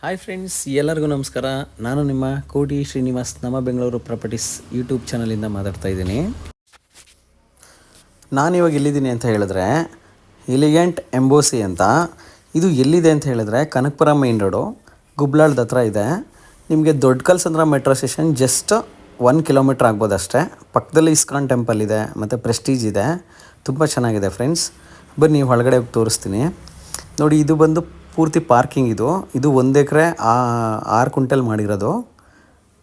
Hi friends, ಎಲ್ಲರಿಗೂ ನಮಸ್ಕಾರ. ನಾನು ನಿಮ್ಮ ಕೋಟಿ ಶ್ರೀನಿವಾಸ್ ನಮ್ಮ ಬೆಂಗಳೂರು ಪ್ರಾಪರ್ಟೀಸ್ ಯೂಟ್ಯೂಬ್ ಚಾನಲಿಂದ ಮಾತಾಡ್ತಾ ಇದ್ದೀನಿ. ನಾನಿವಾಗ ಎಲ್ಲಿದ್ದೀನಿ ಅಂತ ಹೇಳಿದ್ರೆ ಎಲಿಗೆಂಟ್ ಎಂಬೋಸಿ ಅಂತ. ಇದು ಎಲ್ಲಿದೆ ಅಂತ ಹೇಳಿದ್ರೆ ಕನಕಪುರ ಮೈನ್ ರೋಡು, ಗುಬ್ಲಾಳದ ಹತ್ರ ಇದೆ. ನಿಮಗೆ ದೊಡ್ಡ Kalsandra metro station just 1 kilometre ಆಗ್ಬೋದು ಅಷ್ಟೇ. ಪಕ್ಕದಲ್ಲಿ ಇಸ್ಕಾನ್ ಟೆಂಪಲ್ ಇದೆ ಮತ್ತು ಪ್ರೆಸ್ಟೀಜ್ ಇದೆ. ತುಂಬ ಚೆನ್ನಾಗಿದೆ ಫ್ರೆಂಡ್ಸ್. ಬನ್ನಿ ಒಳಗಡೆ ಹೋಗಿ ತೋರಿಸ್ತೀನಿ. ನೋಡಿ, ಇದು ಬಂದು ಪೂರ್ತಿ ಪಾರ್ಕಿಂಗ್. ಇದು 1 ಎಕರೆ 6 ಕುಂಟಲ್ ಮಾಡಿರೋದು.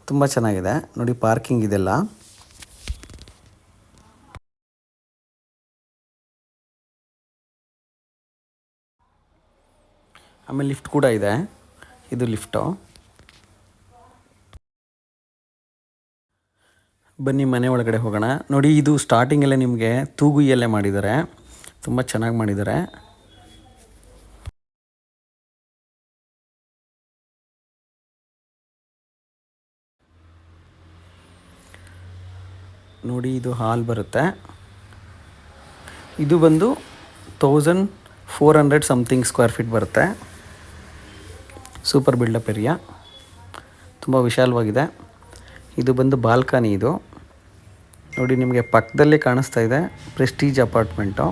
ತುಂಬ ಚೆನ್ನಾಗಿದೆ ನೋಡಿ, ಪಾರ್ಕಿಂಗ್ ಇದೆಲ್ಲ. ಆಮೇಲೆ ಲಿಫ್ಟ್ ಕೂಡ ಇದೆ. ಇದು ಲಿಫ್ಟು. ಬನ್ನಿ ಮನೆ ಒಳಗಡೆ ಹೋಗೋಣ. ನೋಡಿ, ಇದು ಸ್ಟಾರ್ಟಿಂಗಲ್ಲೇ ನಿಮಗೆ ತೂಗುಯ್ಯಲ್ಲೇ ಮಾಡಿದ್ದಾರೆ. ತುಂಬ ಚೆನ್ನಾಗಿ ಮಾಡಿದ್ದಾರೆ. ನೋಡಿ, ಇದು ಹಾಲ್ ಬರುತ್ತೆ. ಇದು ಬಂದು 1400 ಸಮಥಿಂಗ್ ಸ್ಕ್ವೇರ್ ಫೀಟ್ ಬರುತ್ತೆ. ಸೂಪರ್ ಬಿಲ್ಡಪ್ ಏರಿಯಾ, ತುಂಬ ವಿಶಾಲವಾಗಿದೆ. ಇದು ಬಂದು ಬಾಲ್ಕನಿ. ಇದು ನೋಡಿ, ನಿಮಗೆ ಪಕ್ಕದಲ್ಲೇ ಕಾಣಿಸ್ತಾ ಇದೆ ಪ್ರೆಸ್ಟೀಜ್ ಅಪಾರ್ಟ್ಮೆಂಟು.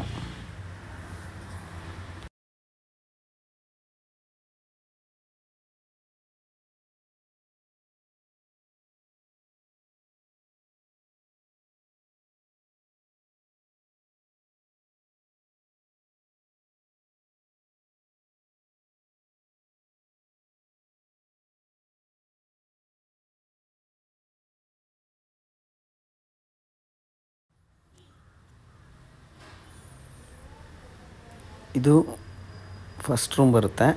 ಇದು ಫಸ್ಟ್ ರೂಮ್ ಬರುತ್ತೆ.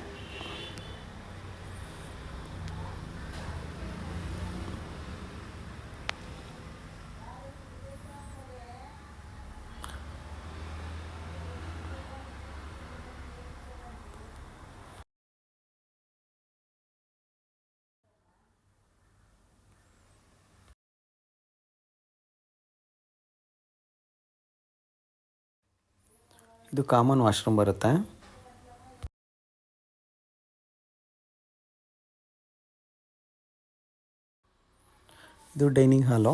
ಇದು ಕಾಮನ್ ವಾಶ್ರೂಮ್ ಬರುತ್ತೆ. ಇದು ಡೈನಿಂಗ್ ಹಾಲು.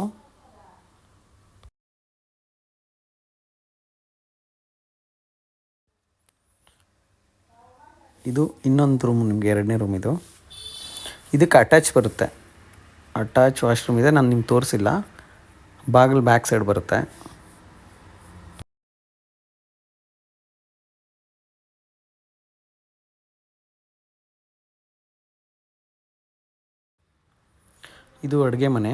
ಇದು ಇನ್ನೊಂದು ರೂಮ್, ನಿಮಗೆ 2ನೇ ರೂಮ್. ಇದಕ್ಕೆ ಅಟ್ಯಾಚ್ ಬರುತ್ತೆ. ಅಟ್ಯಾಚ್ ವಾಶ್ರೂಮ್ ಇದೆ, ನಾನು ನಿಮ್ಗೆ ತೋರಿಸಿಲ್ಲ. ಬಾಗಿಲು ಬ್ಯಾಕ್ ಸೈಡ್ ಬರುತ್ತೆ. ಇದು ಅಡುಗೆ ಮನೆ.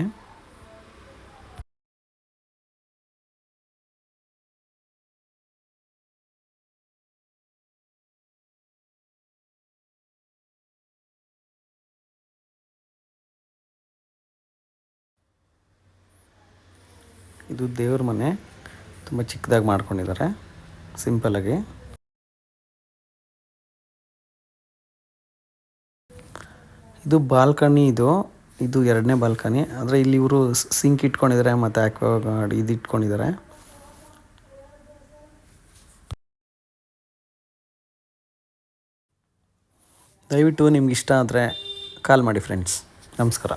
ಇದು ದೇವ್ರ ಮನೆ. ತುಂಬ ಚಿಕ್ಕದಾಗಿ ಮಾಡ್ಕೊಂಡಿದ್ದಾರೆ, ಸಿಂಪಲ್ಲಾಗಿ. ಇದು ಬಾಲ್ಕನಿ. ಇದು 2ನೇ ಬಾಲ್ಕನಿ. ಆದರೆ ಇಲ್ಲಿ ಇವರು ಸಿಂಕ್ ಇಟ್ಕೊಂಡಿದ್ದಾರೆ ಮತ್ತು ಆಕ್ವಾಗಾರ್ಡ್ ಇದು ಇಟ್ಕೊಂಡಿದ್ದಾರೆ. ದಯವಿಟ್ಟು ನಿಮ್ಗೆ ಇಷ್ಟ ಆದರೆ ಕಾಲ್ ಮಾಡಿ ಫ್ರೆಂಡ್ಸ್. ನಮಸ್ಕಾರ.